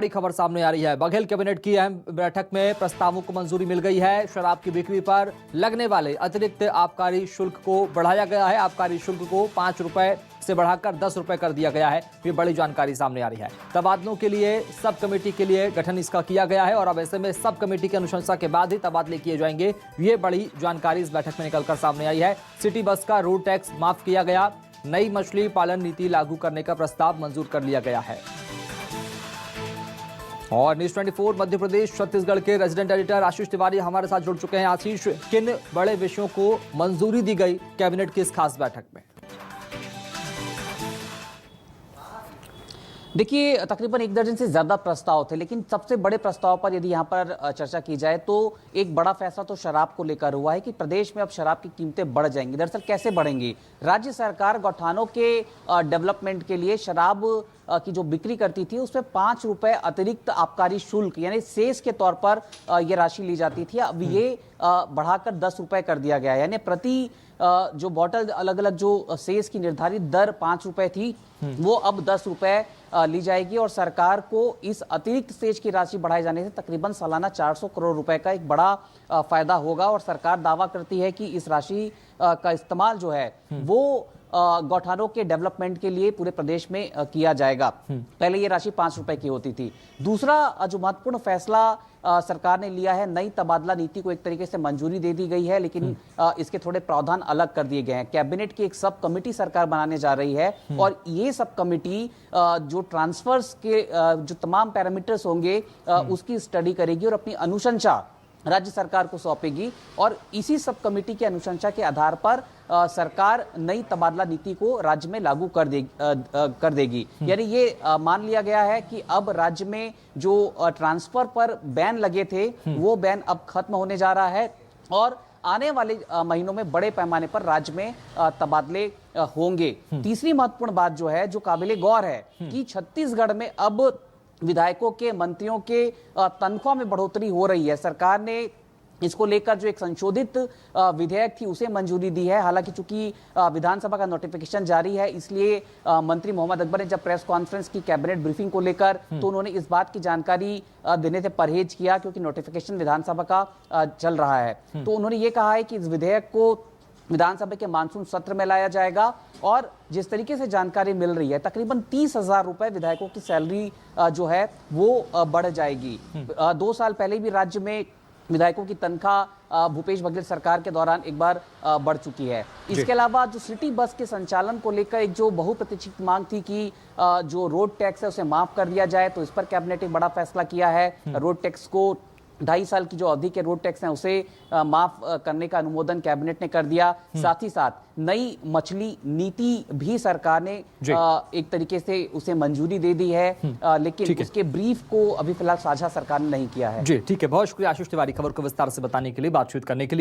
बड़ी खबर सामने आ रही है। बघेल कैबिनेट की अहम बैठक में प्रस्तावों को मंजूरी मिल गई है। शराब की बिक्री पर लगने वाले अतिरिक्त आबकारी शुल्क को बढ़ाया गया है। आबकारी शुल्क को 5 रुपए से बढ़ाकर 10 रुपए कर दिया गया है। ये बड़ी जानकारी सामने आ रही है। तबादलों के लिए सब कमेटी के लिए गठन इसका किया गया है और अब ऐसे में सब कमेटी की अनुशंसा के बाद ही तबादले किए जाएंगे। ये बड़ी जानकारी इस बैठक में निकलकर सामने आई है। सिटी बस का रोड टैक्स माफ किया गया। नई मछली पालन नीति लागू करने का प्रस्ताव मंजूर कर लिया गया है। और न्यूज 24 मध्य प्रदेश छत्तीसगढ़ के रेजिडेंट एडिटर आशीष तिवारी हमारे साथ जुड़ चुके हैं। आशीष, किन बड़े विषयों को मंजूरी दी गई कैबिनेट की इस खास बैठक में? देखिए, तकरीबन 1 दर्जन से ज्यादा प्रस्ताव थे, लेकिन सबसे बड़े प्रस्ताव पर यदि यहाँ पर चर्चा की जाए तो एक बड़ा फैसला तो शराब को लेकर हुआ है कि प्रदेश में अब शराब की कीमतें बढ़ जाएंगी। दरअसल कैसे बढ़ेंगी? राज्य सरकार गौठानों के डेवलपमेंट के लिए शराब की जो बिक्री करती थी उसमें 5 रुपए अतिरिक्त आबकारी शुल्क यानी सेस के तौर पर ये राशि ली जाती थी। अब ये बढ़ाकर 10 रुपए कर दिया गया है। यानी प्रति जो बॉटल अलग अलग जो सेस की निर्धारित दर 5 रुपए थी वो अब 10 रुपए ली जाएगी और सरकार को इस अतिरिक्त सेज की राशि बढ़ाए जाने से तकरीबन सालाना 400 करोड़ रुपए का एक बड़ा फायदा होगा। और सरकार दावा करती है कि इस राशि का इस्तेमाल जो है वो गौठानों के डेवलपमेंट के लिए पूरे प्रदेश में किया जाएगा। पहले ये राशि 5 रुपए की होती थी। दूसरा जो महत्वपूर्ण फैसला सरकार ने लिया है, नई तबादला नीति को एक तरीके से मंजूरी दे दी गई है, लेकिन इसके थोड़े प्रावधान अलग कर दिए गए हैं। कैबिनेट की एक सब कमेटी सरकार बनाने जा रही है और ये सब कमेटी जो ट्रांसफर्स के जो तमाम पैरामीटर्स होंगे उसकी स्टडी करेगी और अपनी अनुशंसा राज्य सरकार को सौंपेगी और इसी सब कमेटी की अनुशंसा के आधार पर सरकार नई तबादला नीति को राज्य में लागू कर देगी। यानी ये मान लिया गया है कि अब राज्य में जो ट्रांसफर पर बैन लगे थे वो बैन अब खत्म होने जा रहा है और आने वाले महीनों में बड़े पैमाने पर राज्य में तबादले होंगे। तीसरी महत्वपूर्ण बात जो है, जो काबिले गौर है कि छत्तीसगढ़ में अब विधायकों के, मंत्रियों के तनख्वाह में बढ़ोतरी हो रही है। सरकार ने इसको लेकर जो एक संशोधित विधेयक थी उसे मंजूरी दी है। हालांकि चूंकि विधानसभा का नोटिफिकेशन जारी है, इसलिए मंत्री मोहम्मद अकबर ने जब प्रेस कॉन्फ्रेंस की कैबिनेट ब्रीफिंग को लेकर तो उन्होंने इस बात की जानकारी देने से परहेज किया क्योंकि नोटिफिकेशन विधानसभा का चल रहा है। तो उन्होंने ये कहा है कि इस विधेयक को विधानसभा के मानसून सत्र में लाया जाएगा और जिस तरीके से जानकारी मिल रही है तकरीबन 30,000 रुपए विधायकों की सैलरी जो है वो बढ़ जाएगी। 2 साल पहले भी राज्य में विधायकों की तनख्वाह भूपेश बघेल सरकार के दौरान एक बार बढ़ चुकी है। इसके अलावा जो सिटी बस के संचालन को लेकर एक जो बहुप्रतीक्षित मांग थी कि जो रोड टैक्स है उसे माफ कर दिया जाए, तो इस पर कैबिनेट एक बड़ा फैसला किया है। रोड टैक्स को 2.5 साल की जो अवधि के रोड टैक्स हैं उसे माफ करने का अनुमोदन कैबिनेट ने कर दिया। साथ ही साथ नई मछली नीति भी सरकार ने एक तरीके से उसे मंजूरी दे दी है, लेकिन उसके ब्रीफ को अभी फिलहाल साझा सरकार ने नहीं किया है। जी ठीक है, बहुत शुक्रिया आशीष तिवारी खबर को विस्तार से बताने के लिए, बातचीत करने के लिए।